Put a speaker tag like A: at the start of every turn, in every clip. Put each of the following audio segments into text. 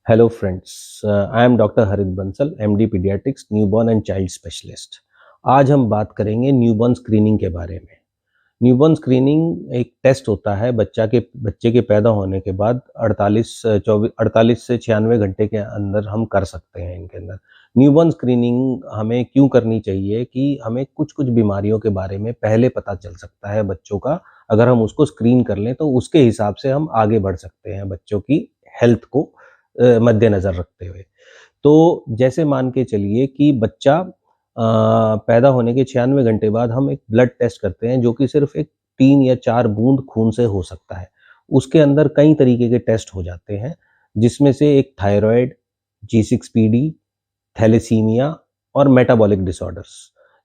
A: Hello friends, I am doctor Harit Bansal, MD paediatrics, newborn and child specialist. आज हम बात करेंगे न्यूबॉर्न स्क्रीनिंग के बारे में। न्यूबॉर्न स्क्रीनिंग एक टेस्ट होता है बच्चे के पैदा होने के बाद 48 से 96 घंटे के अंदर हम कर सकते हैं इनके अंदर। न्यूबॉर्न स्क्रीनिंग हमें क्यों करनी चाहिए कि हमें कुछ-कुछ बीमारियों के बारे में पहले पता चल सकता है बच्चों का। अगर हम उसको स्क्रीन कर लें तो उसके हिसाब से हम आगे बढ़ सकते हैं बच्चों की हेल्थ को मद्देनज़र रखते हुए। तो जैसे मान के चलिए कि बच्चा पैदा होने के 96 घंटे बाद हम एक ब्लड टेस्ट करते हैं जो कि सिर्फ़ एक 3 या 4 बूँद खून से हो सकता है। उसके अंदर कई तरीके के टेस्ट हो जाते हैं, जिसमें से एक थायरॉइड, जी6पीडी, थैलेसीमिया और मेटाबॉलिक डिसऑर्डर्स।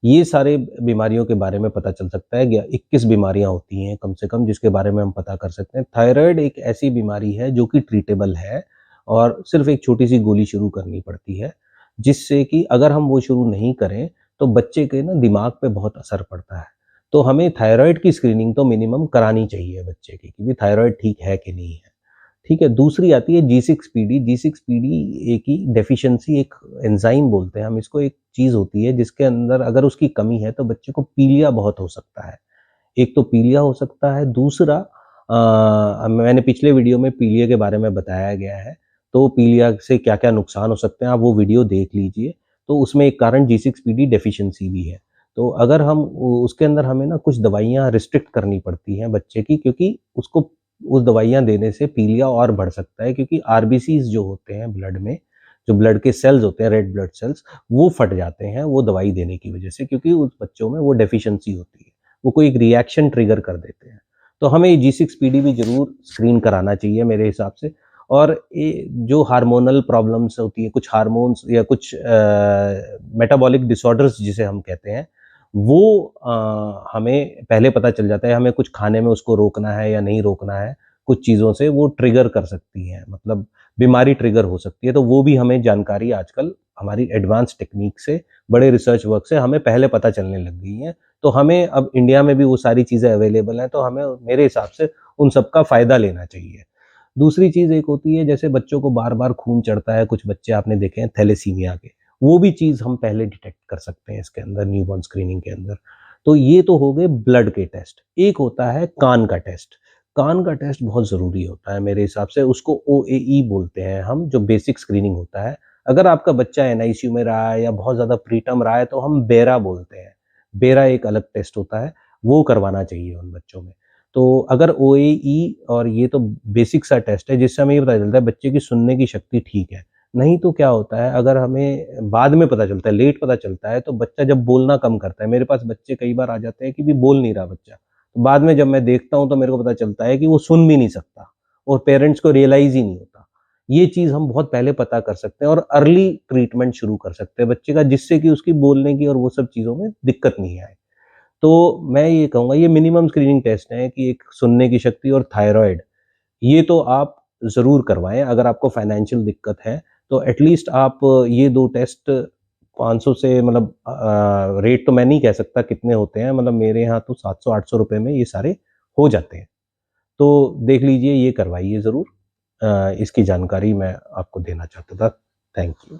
A: ये सारे बीमारियों के बारे में पता चल सकता है। 21 बीमारियाँ होती हैं कम से कम जिसके बारे में हम पता कर सकते हैं। थायरॉइड एक ऐसी बीमारी है जो कि ट्रीटेबल है और सिर्फ़ एक छोटी-सी गोली शुरू करनी पड़ती है, जिससे कि अगर हम वो शुरू नहीं करें, तो बच्चे के ना दिमाग पे बहुत असर पड़ता है। तो हमें थायरॉइड की स्क्रीनिंग तो मिनिमम करानी चाहिए बच्चे की, कि थायरॉइड ठीक है कि नहीं है। ठीक है, दूसरी आती है जी6पीडी। जी6पीडी की डेफिशिएंसी एक एंजाइम बोलते हैं हम इसको, एक चीज़ होती है जिसके अंदर अगर उसकी कमी है तो बच्चे को पीलिया बहुत हो सकता है। एक तो पीलिया हो सकता है, दूसरा मैंने पिछले वीडियो में पीलिया के बारे में बताया गया है, तो पीलिया से क्या-क्या नुकसान हो सकते हैं, आप वो वीडियो देख लीजिए। तो उसमें एक कारण जी6पीडी डेफिशिएंसी भी है। तो अगर हम उ उसके अंदर हमें ना कुछ दवाइयाँ रिस्ट्रिक्ट करनी पड़ती हैं बच्चे की, क्योंकि उसको उस दवाइयाँ देने से पीलिया और बढ़ सकता है, क्योंकि आरबीसीज़ जो होते हैं ब्लड में, जो ब्लड के सेल्स होते हैं, रेड ब्लड सेल्स, वो फट जाते हैं वो दवाई देने की वजह से, क्योंकि उस बच्चों में वो डेफिशिएंसी होती है। वो कोई एक रिएक्शन ट्रिगर कर देते हैं। तो हमें जी6पीडी भी ज़रूर स्क्रीन कराना चाहिए मेरे हिसाब से। और ये जो हार्मोनल प्रॉब्लम्स होती है, कुछ हार्मोन्स या कुछ मेटाबॉलिक डिसऑर्डर्स जिसे हम कहते हैं, वो हमें पहले पता चल जाता है। हमें कुछ खाने में उसको रोकना है या नहीं रोकना है, कुछ चीज़ों से वो ट्रिगर कर सकती हैं, मतलब बीमारी ट्रिगर हो सकती है। तो वो भी हमें जानकारी आजकल हमारी एडवांस टेक्नीक से, बड़े रिसर्च वर्क से हमें पहले पता चलने लग गई हैं। तो हमें अब इंडिया में भी वो सारी चीज़ें अवेलेबल हैं, तो हमें मेरे हिसाब से उन सब का फ़ायदा लेना चाहिए। दूसरी चीज़ एक होती है, जैसे बच्चों को बार-बार खून चढ़ता है, कुछ बच्चे आपने देखे हैं थैलेसीमिया के, वो भी चीज़ हम पहले डिटेक्ट कर सकते हैं इसके अंदर, न्यूबॉर्न स्क्रीनिंग के अंदर। तो ये तो हो गए ब्लड के टेस्ट। एक होता है कान का टेस्ट। कान का टेस्ट बहुत ज़रूरी होता है मेरे हिसाब से, उसको ओएई बोलते हैं हम, जो बेसिक स्क्रीनिंग होता है। अगर आपका बच्चा एनआईसीयू में रहा है या बहुत ज़्यादा प्रीटर्म रहा है तो हम बेरा बोलते हैं। बेरा एक अलग टेस्ट होता है, वो करवाना चाहिए उन बच्चों में। तो अगर ओएई, और ये तो बेसिक सा टेस्ट है जिससे हमें ये पता चलता है बच्चे की सुनने की शक्ति ठीक है। नहीं तो क्या होता है, अगर हमें बाद में पता चलता है, लेट पता चलता है, तो बच्चा जब बोलना कम करता है, मेरे पास बच्चे कई बार आ जाते हैं कि भी बोल नहीं रहा बच्चा। तो बाद में जब मैं देखता हूँ तो मेरे को पता चलता है कि वो सुन भी नहीं सकता और पेरेंट्स को रियलाइज़ ही नहीं होता। ये चीज़ हम बहुत पहले पता कर सकते हैं और अर्ली ट्रीटमेंट शुरू कर सकते हैं बच्चे का, जिससे कि उसकी बोलने की और वो सब चीज़ों में दिक्कत नहीं आए। तो मैं ये कहूँगा ये मिनिमम स्क्रीनिंग टेस्ट है कि एक सुनने की शक्ति और थायरॉइड, ये तो आप ज़रूर करवाएँ। अगर आपको फाइनेंशियल दिक्कत है, तो एटलीस्ट आप ये 2 टेस्ट 500 से, मतलब रेट तो मैं नहीं कह सकता कितने होते हैं, मतलब मेरे यहाँ तो 700-800 रुपए में ये सारे हो जाते हैं। तो देख लीजिए, ये करवाइए ज़रूर। इसकी जानकारी मैं आपको देना चाहता था। Thank you.